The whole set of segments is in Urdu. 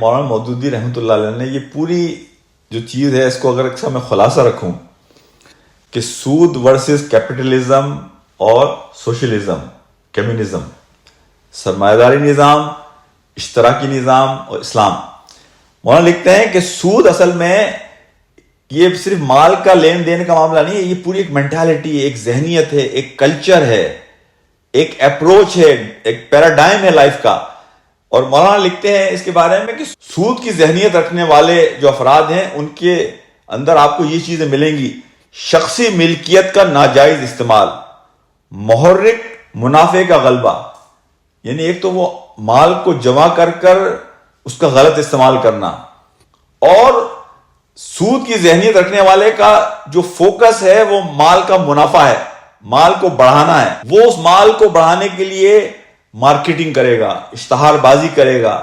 مولانا مودودی رحمۃ اللہ علیہ نے یہ پوری جو چیز ہے اس کو اگر اکثر میں خلاصہ رکھوں کہ سود ورسز کیپٹلزم اور سوشلزم، کمیونزم، سرمایہ داری نظام، اشتراکی نظام اور اسلام، مولانا لکھتے ہیں کہ سود اصل میں یہ صرف مال کا لین دین کا معاملہ نہیں ہے، یہ پوری ایک مینٹالٹی ہے، ایک ذہنیت ہے، ایک کلچر ہے، ایک اپروچ ہے، ایک پیراڈائم ہے لائف کا. اور مولانا لکھتے ہیں اس کے بارے میں کہ سود کی ذہنیت رکھنے والے جو افراد ہیں ان کے اندر آپ کو یہ چیزیں ملیں گی: شخصی ملکیت کا ناجائز استعمال، محرک منافع کا غلبہ، یعنی ایک تو وہ مال کو جمع کر کر اس کا غلط استعمال کرنا، اور سود کی ذہنیت رکھنے والے کا جو فوکس ہے وہ مال کا منافع ہے، مال کو بڑھانا ہے. وہ اس مال کو بڑھانے کے لیے مارکیٹنگ کرے گا، اشتہار بازی کرے گا،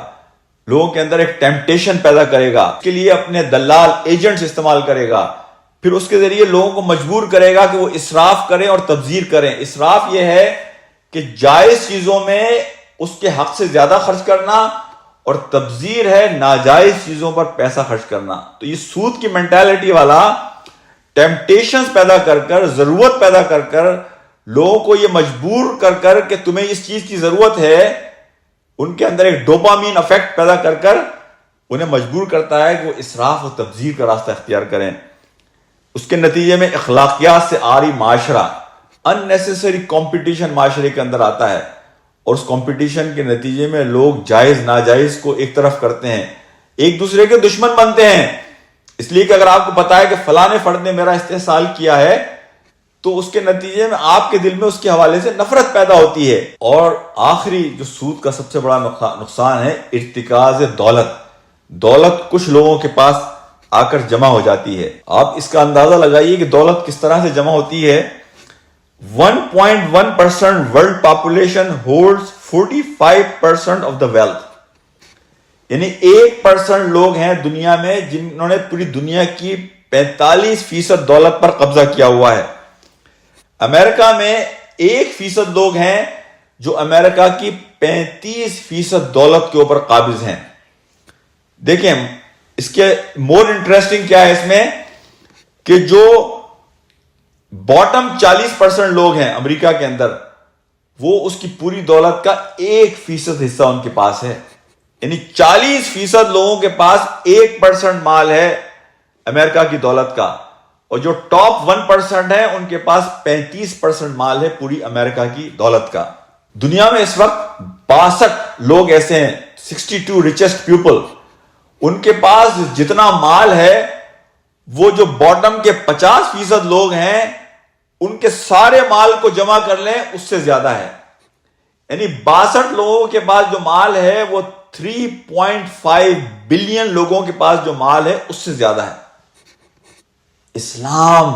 لوگوں کے اندر ایک ٹیمپٹیشن پیدا کرے گا، اس کے لیے اپنے دلال ایجنٹس استعمال کرے گا، پھر اس کے ذریعے لوگوں کو مجبور کرے گا کہ وہ اسراف کریں اور تبذیر کریں. اسراف یہ ہے کہ جائز چیزوں میں اس کے حق سے زیادہ خرچ کرنا، اور تبذیر ہے ناجائز چیزوں پر پیسہ خرچ کرنا. تو یہ سود کی مینٹالٹی والا ٹیمپٹیشنز پیدا کر کر، ضرورت پیدا کر کر، لوگوں کو یہ مجبور کر کر کہ تمہیں اس چیز کی ضرورت ہے، ان کے اندر ایک ڈوپامین افیکٹ پیدا کر کر انہیں مجبور کرتا ہے کہ وہ اسراف و تبذیر کا راستہ اختیار کریں. اس کے نتیجے میں اخلاقیات سے عاری معاشرہ، اننیسیسری کمپٹیشن معاشرے کے اندر آتا ہے، اور اس کمپٹیشن کے نتیجے میں لوگ جائز ناجائز کو ایک طرف کرتے ہیں، ایک دوسرے کے دشمن بنتے ہیں. اس لیے کہ اگر آپ کو پتا ہے کہ فلاں فرد نے میرا استحصال کیا ہے تو اس کے نتیجے میں آپ کے دل میں اس کے حوالے سے نفرت پیدا ہوتی ہے. اور آخری جو سود کا سب سے بڑا نقصان ہے ارتکاز دولت. دولت کچھ لوگوں کے پاس آ کر جمع ہو جاتی ہے. آپ اس کا اندازہ لگائیے کہ دولت کس طرح سے جمع ہوتی ہے. 1.1% world population holds 45% of the wealth, یعنی 1% لوگ ہیں دنیا میں جنہوں نے پوری دنیا کی 45% دولت پر قبضہ کیا ہوا ہے. امریکہ میں 1% لوگ ہیں جو امریکہ کی 35% دولت کے اوپر قابض ہیں. دیکھیں اس کے مور انٹرسٹنگ کیا ہے اس میں کہ جو باٹم 40% لوگ ہیں امریکہ کے اندر، وہ اس کی پوری دولت کا 1% حصہ ان کے پاس ہے. یعنی 40% لوگوں کے پاس 1% مال ہے امریکہ کی دولت کا، اور جو ٹاپ 1% ہے ان کے پاس 35% مال ہے پوری امریکہ کی دولت کا. دنیا میں اس وقت 62 لوگ ایسے ہیں، 62 ریچسٹ پیپل، ان کے پاس جتنا مال ہے وہ جو باٹم کے 50% لوگ ہیں ان کے سارے مال کو جمع کر لیں اس سے زیادہ ہے. یعنی 62 لوگوں کے پاس جو مال ہے وہ 3.5 بلین لوگوں کے پاس جو مال ہے اس سے زیادہ ہے. اسلام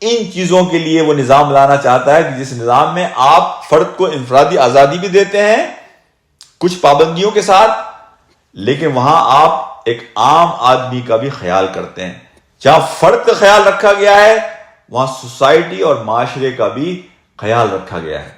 ان چیزوں کے لیے وہ نظام لانا چاہتا ہے کہ جس نظام میں آپ فرد کو انفرادی آزادی بھی دیتے ہیں کچھ پابندیوں کے ساتھ، لیکن وہاں آپ ایک عام آدمی کا بھی خیال کرتے ہیں. جہاں فرد کا خیال رکھا گیا ہے وہاں سوسائٹی اور معاشرے کا بھی خیال رکھا گیا ہے.